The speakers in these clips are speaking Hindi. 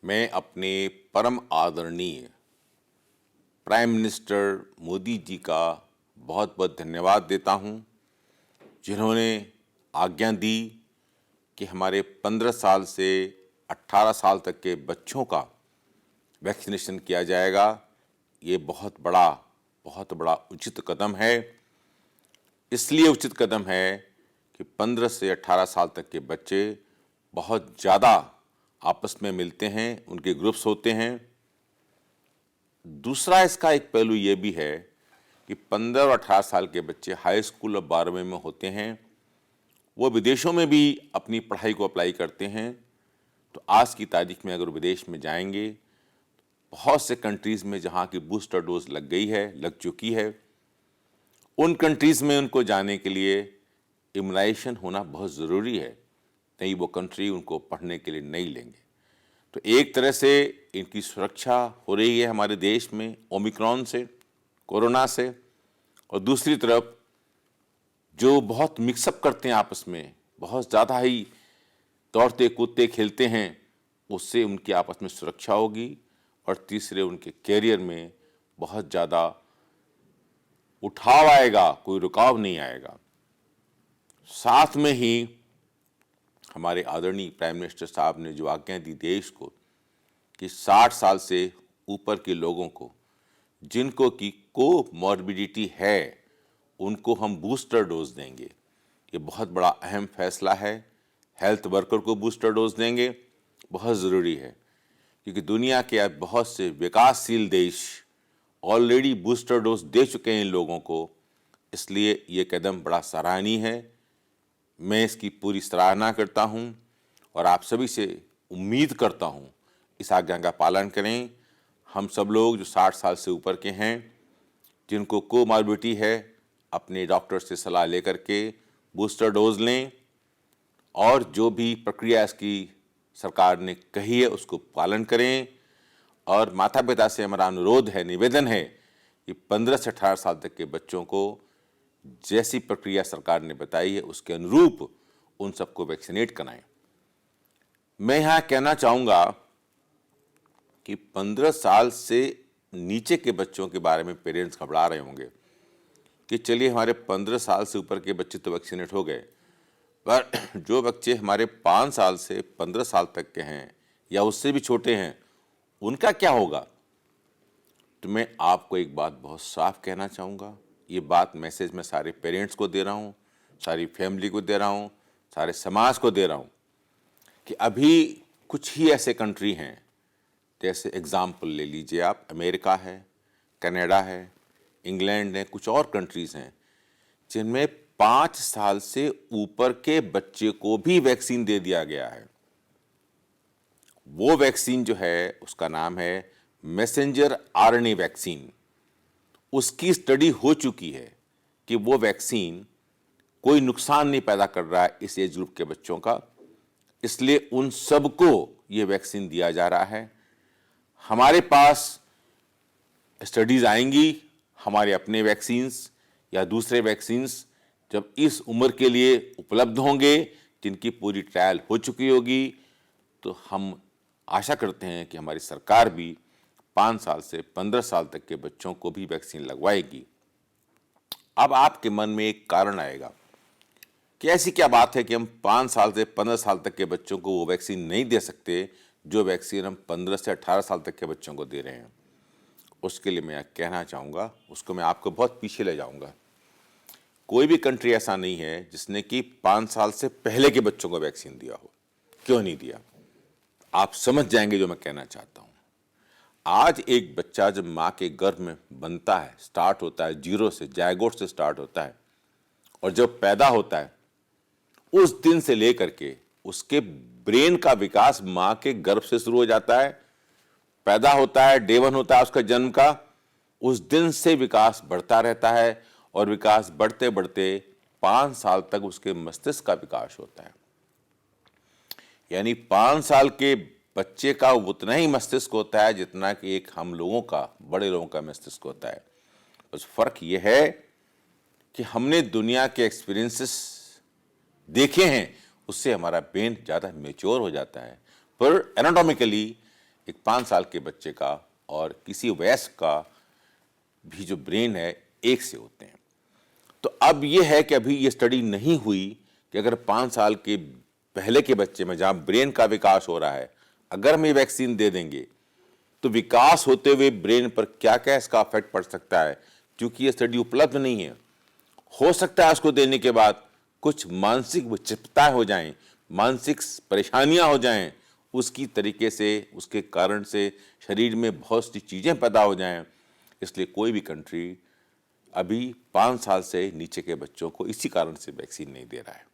मैं अपने परम आदरणीय प्राइम मिनिस्टर मोदी जी का बहुत बहुत धन्यवाद देता हूं, जिन्होंने आज्ञा दी कि हमारे 15 साल से 18 साल तक के बच्चों का वैक्सीनेशन किया जाएगा। ये बहुत बड़ा उचित कदम है। इसलिए उचित कदम है कि 15 से 18 साल तक के बच्चे बहुत ज़्यादा आपस में मिलते हैं, उनके ग्रुप्स होते हैं। दूसरा इसका एक पहलू ये भी है कि 15 और 18 साल के बच्चे हाई स्कूल और 12वीं में होते हैं, वो विदेशों में भी अपनी पढ़ाई को अप्लाई करते हैं। तो आज की तारीख में अगर विदेश में जाएंगे, बहुत से कंट्रीज़ में जहाँ की बूस्टर डोज लग चुकी है, उन कंट्रीज़ में उनको जाने के लिए इम्यूनाइजेशन होना बहुत ज़रूरी है, नहीं वो कंट्री उनको पढ़ने के लिए नहीं लेंगे। तो एक तरह से इनकी सुरक्षा हो रही है हमारे देश में ओमिक्रॉन से, कोरोना से, और दूसरी तरफ जो बहुत मिक्सअप करते हैं आपस में, बहुत ज़्यादा ही दौड़ते कूदते खेलते हैं, उससे उनकी आपस में सुरक्षा होगी। और तीसरे उनके कैरियर में बहुत ज़्यादा उठाव आएगा, कोई रुकाव नहीं आएगा। साथ में ही हमारे आदरणीय प्राइम मिनिस्टर साहब ने जो आज्ञा दी देश को कि 60 साल से ऊपर के लोगों को जिनको की कोमॉर्बिडिटी है, उनको हम बूस्टर डोज देंगे। ये बहुत बड़ा अहम फैसला है। हेल्थ वर्कर को बूस्टर डोज देंगे, बहुत ज़रूरी है, क्योंकि दुनिया के अब बहुत से विकासशील देश ऑलरेडी बूस्टर डोज दे चुके हैं इन लोगों को। इसलिए ये कदम बड़ा सराहनीय है। मैं इसकी पूरी सराहना करता हूं और आप सभी से उम्मीद करता हूं इस आज्ञा का पालन करें। हम सब लोग जो 60 साल से ऊपर के हैं, जिनको कोमॉर्बिडिटी है, अपने डॉक्टर से सलाह लेकर के बूस्टर डोज लें और जो भी प्रक्रिया इसकी सरकार ने कही है उसको पालन करें। और माता पिता से हमारा अनुरोध है, निवेदन है कि 15 से 18 साल तक के बच्चों को जैसी प्रक्रिया सरकार ने बताई है उसके अनुरूप उन सबको वैक्सीनेट कराएं। मैं यहाँ कहना चाहूँगा कि 15 साल से नीचे के बच्चों के बारे में पेरेंट्स घबरा रहे होंगे कि चलिए हमारे 15 साल से ऊपर के बच्चे तो वैक्सीनेट हो गए, पर जो बच्चे हमारे 5 साल से 15 साल तक के हैं या उससे भी छोटे हैं, उनका क्या होगा। तो मैं आपको एक बात बहुत साफ कहना चाहूँगा। ये बात मैसेज मैं सारे पेरेंट्स को दे रहा हूँ, सारी फैमिली को दे रहा हूँ, सारे समाज को दे रहा हूँ कि अभी कुछ ही ऐसे कंट्री हैं, जैसे एग्ज़ाम्पल ले लीजिए आप, अमेरिका है, कनाडा है, इंग्लैंड है, कुछ और कंट्रीज़ हैं जिनमें 5 साल से ऊपर के बच्चे को भी वैक्सीन दे दिया गया है। वो वैक्सीन जो है उसका नाम है मैसेंजर आरएनए वैक्सीन। उसकी स्टडी हो चुकी है कि वो वैक्सीन कोई नुकसान नहीं पैदा कर रहा है इस एज ग्रुप के बच्चों का, इसलिए उन सबको ये वैक्सीन दिया जा रहा है। हमारे पास स्टडीज़ आएंगी, हमारे अपने वैक्सीन्स या दूसरे वैक्सीन्स जब इस उम्र के लिए उपलब्ध होंगे, जिनकी पूरी ट्रायल हो चुकी होगी, तो हम आशा करते हैं कि हमारी सरकार भी 5 साल से 15 साल तक के बच्चों को भी वैक्सीन लगवाएगी। अब आपके मन में एक कारण आएगा कि ऐसी क्या बात है कि हम 5 साल से 15 साल तक के बच्चों को वो वैक्सीन नहीं दे सकते जो वैक्सीन हम 15 से 18 साल तक के बच्चों को दे रहे हैं। उसके लिए मैं कहना चाहूँगा, उसको मैं आपको बहुत पीछे ले जाऊँगा। कोई भी कंट्री ऐसा नहीं है जिसने कि 5 साल से पहले के बच्चों को वैक्सीन दिया हो। क्यों नहीं दिया, आप समझ जाएंगे जो मैं कहना चाहता हूँ। आज एक बच्चा जब माँ के गर्भ में बनता है, स्टार्ट होता है जीरो से, जायगोट से स्टार्ट होता है, और जब पैदा होता है उस दिन से लेकर के उसके ब्रेन का विकास माँ के गर्भ से शुरू हो जाता है। पैदा होता है, डे 1 होता है उसका जन्म का, उस दिन से विकास बढ़ता रहता है और विकास बढ़ते बढ़ते 5 साल तक उसके मस्तिष्क का विकास होता है। यानी 5 साल के बच्चे का उतना ही मस्तिष्क होता है जितना कि एक हम लोगों का, बड़े लोगों का मस्तिष्क होता है। बस फर्क यह है कि हमने दुनिया के एक्सपीरियंसेस देखे हैं, उससे हमारा ब्रेन ज़्यादा मैच्योर हो जाता है। पर एनाटॉमिकली एक 5 साल के बच्चे का और किसी वयस्क का भी जो ब्रेन है एक से होते हैं। तो अब ये है कि अभी ये स्टडी नहीं हुई कि अगर 5 साल के पहले के बच्चे में जहाँ ब्रेन का विकास हो रहा है, अगर हम ये वैक्सीन दे देंगे तो विकास होते हुए ब्रेन पर क्या क्या इसका इफेक्ट पड़ सकता है, क्योंकि ये स्टडी उपलब्ध नहीं है। हो सकता है उसको देने के बाद कुछ मानसिक विक्षिप्तताएं हो जाएं, मानसिक परेशानियां हो जाएं, उसकी तरीके से उसके कारण से शरीर में बहुत सी चीज़ें पैदा हो जाएं। इसलिए कोई भी कंट्री अभी 5 साल से नीचे के बच्चों को इसी कारण से वैक्सीन नहीं दे रहा है।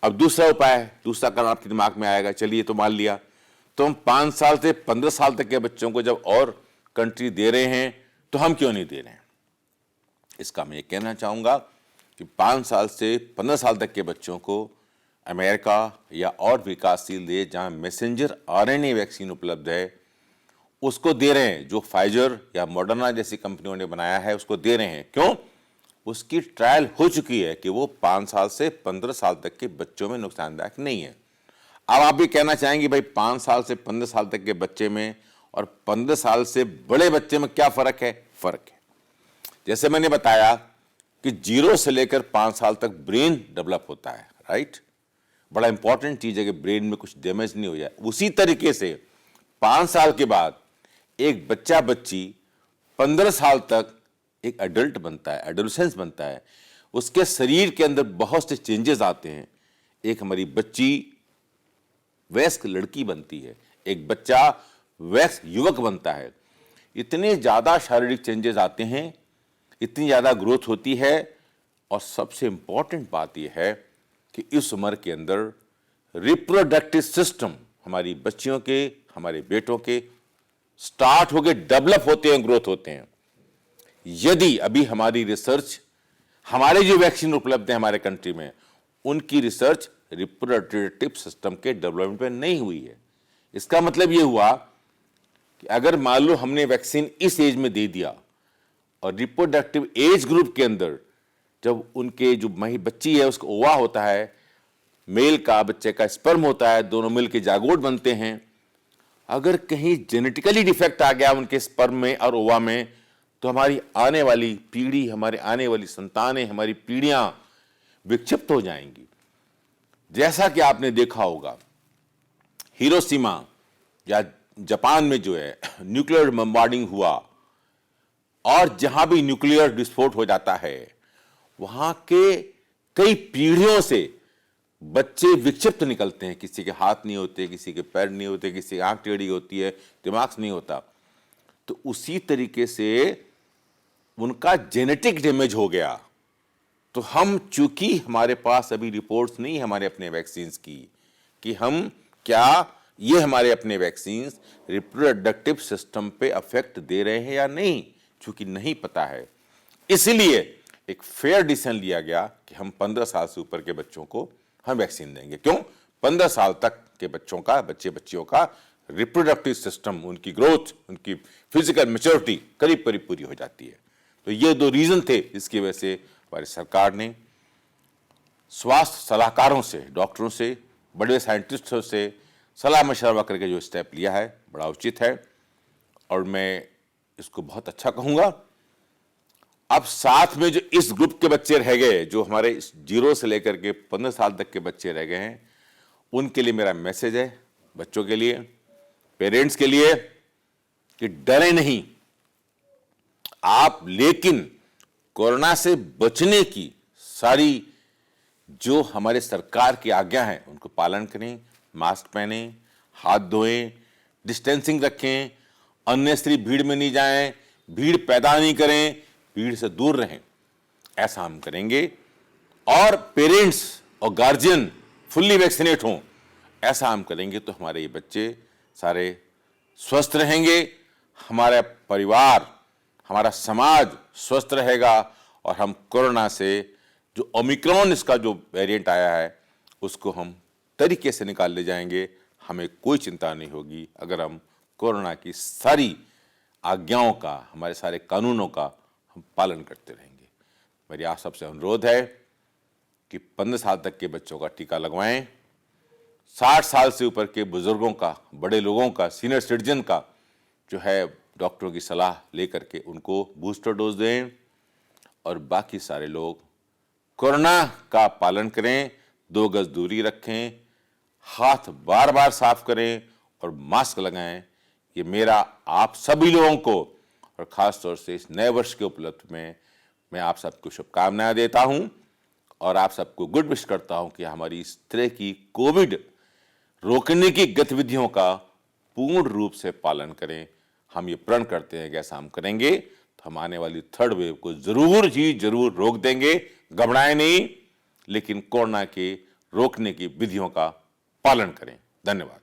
अब दूसरा उपाय, दूसरा कारण आपके दिमाग में आएगा, चलिए तो मान लिया, तो हम 5 साल से 15 साल तक के बच्चों को जब और कंट्री दे रहे हैं तो हम क्यों नहीं दे रहे हैं। इसका मैं ये कहना चाहूँगा कि 5 साल से 15 साल तक के बच्चों को अमेरिका या और विकासशील देश जहाँ मैसेंजर आरएनए वैक्सीन उपलब्ध है उसको दे रहे हैं, जो फाइजर या मॉडर्ना जैसी कंपनियों ने बनाया है उसको दे रहे हैं। क्यों? उसकी ट्रायल हो चुकी है कि वो 5 साल से 15 साल तक के बच्चों में नुकसानदायक नहीं है। अब आप भी कहना चाहेंगे भाई 5 साल से 15 साल तक के बच्चे में और 15 साल से बड़े बच्चे में क्या फर्क है? फर्क है, जैसे मैंने बताया कि 0 से लेकर 5 साल तक ब्रेन डेवलप होता है, राइट। बड़ा इंपॉर्टेंट चीज है कि ब्रेन में कुछ डैमेज नहीं हो जाए। उसी तरीके से 5 साल के बाद एक बच्चा बच्ची 15 साल तक एक एडल्ट बनता है, एडोलेसेंस बनता है। उसके शरीर के अंदर बहुत से चेंजेस आते हैं। एक हमारी बच्ची वयस्क लड़की बनती है, एक बच्चा वयस्क युवक बनता है। इतने ज्यादा शारीरिक चेंजेस आते हैं, इतनी ज्यादा ग्रोथ होती है। और सबसे इंपॉर्टेंट बात यह है कि इस उम्र के अंदर रिप्रोडक्टिव सिस्टम हमारी बच्चियों के, हमारे बेटों के स्टार्ट होके डेवलप होते हैं, ग्रोथ होते हैं। यदि अभी हमारी रिसर्च, हमारे जो वैक्सीन उपलब्ध है हमारे कंट्री में, उनकी रिसर्च रिप्रोडक्टिव सिस्टम के डेवलपमेंट में नहीं हुई है, इसका मतलब यह हुआ कि अगर मान लो हमने वैक्सीन इस एज में दे दिया और रिप्रोडक्टिव एज ग्रुप के अंदर जब उनके जो बच्ची है उसका ओवा होता है, मेल का बच्चे का स्पर्म होता है, दोनों मिलकर जागोट बनते हैं। अगर कहीं जेनेटिकली डिफेक्ट आ गया उनके स्पर्म में और ओवा में, तो हमारी आने वाली पीढ़ी, हमारे आने वाली संतानें, हमारी पीढ़ियां विक्षिप्त हो जाएंगी। जैसा कि आपने देखा होगा हिरोशिमा या जापान में जो है न्यूक्लियर बम्बार्डिंग हुआ, और जहां भी न्यूक्लियर विस्फोट हो जाता है वहां के कई पीढ़ियों से बच्चे विक्षिप्त निकलते हैं। किसी के हाथ नहीं होते, किसी के पैर नहीं होते, किसी की आंख टेढ़ी होती है, दिमाग नहीं होता। तो उसी तरीके से उनका जेनेटिक डैमेज हो गया। तो हम, चूंकि हमारे पास अभी रिपोर्ट्स नहीं हमारे अपने वैक्सीन्स की कि हम क्या ये हमारे अपने वैक्सीन्स रिप्रोडक्टिव सिस्टम पे अफेक्ट दे रहे हैं या नहीं, चूंकि नहीं पता है, इसलिए एक फेयर डिसीजन लिया गया कि हम 15 साल से ऊपर के बच्चों को हम वैक्सीन देंगे। क्यों? 15 साल तक के बच्चों का, बच्चे बच्चियों का रिप्रोडक्टिव सिस्टम, उनकी ग्रोथ, उनकी फिजिकल मैच्योरिटी करीब करीब पूरी हो जाती है। तो ये 2 रीजन थे जिसकी वजह से हमारी सरकार ने स्वास्थ्य सलाहकारों से, डॉक्टरों से, बड़े साइंटिस्टों से सलाह मशवरा करके जो स्टेप लिया है बड़ा उचित है और मैं इसको बहुत अच्छा कहूंगा। अब साथ में जो इस ग्रुप के बच्चे रह गए, जो हमारे 0 से लेकर के 15 साल तक के बच्चे रह गए हैं, उनके लिए मेरा मैसेज है, बच्चों के लिए, पेरेंट्स के लिए, कि डरे नहीं आप, लेकिन कोरोना से बचने की सारी जो हमारे सरकार की आज्ञा है उनको पालन करें। मास्क पहने, हाथ धोएं, डिस्टेंसिंग रखें, अननेसेसरी भीड़ में नहीं जाएं, भीड़ पैदा नहीं करें, भीड़ से दूर रहें। ऐसा हम करेंगे और पेरेंट्स और गार्जियन फुल्ली वैक्सीनेट हों, ऐसा हम करेंगे तो हमारे ये बच्चे सारे स्वस्थ रहेंगे, हमारा परिवार, हमारा समाज स्वस्थ रहेगा और हम कोरोना से, जो ओमिक्रॉन इसका जो वेरिएंट आया है, उसको हम तरीके से निकाल ले जाएंगे। हमें कोई चिंता नहीं होगी अगर हम कोरोना की सारी आज्ञाओं का, हमारे सारे कानूनों का हम पालन करते रहेंगे। मेरी आप सबसे अनुरोध है कि 15 साल तक के बच्चों का टीका लगवाएं, 60 साल से ऊपर के बुजुर्गों का, बड़े लोगों का, सीनियर सिटीजन का जो है डॉक्टरों की सलाह लेकर के उनको बूस्टर डोज दें और बाकी सारे लोग कोरोना का पालन करें, 2 गज दूरी रखें, हाथ बार बार साफ करें और मास्क लगाएं। ये मेरा आप सभी लोगों को और खास तौर से इस नए वर्ष के उपलक्ष्य में मैं आप सबको शुभकामनाएं देता हूं और आप सबको गुड विश करता हूं कि हमारी इस तरह की कोविड रोकने की गतिविधियों का पूर्ण रूप से पालन करें। हम ये प्रण करते हैं कि ऐसा हम करेंगे तो हम आने वाली 3rd वेव को जरूर रोक देंगे। घबराएं नहीं, लेकिन कोरोना के रोकने की विधियों का पालन करें। धन्यवाद।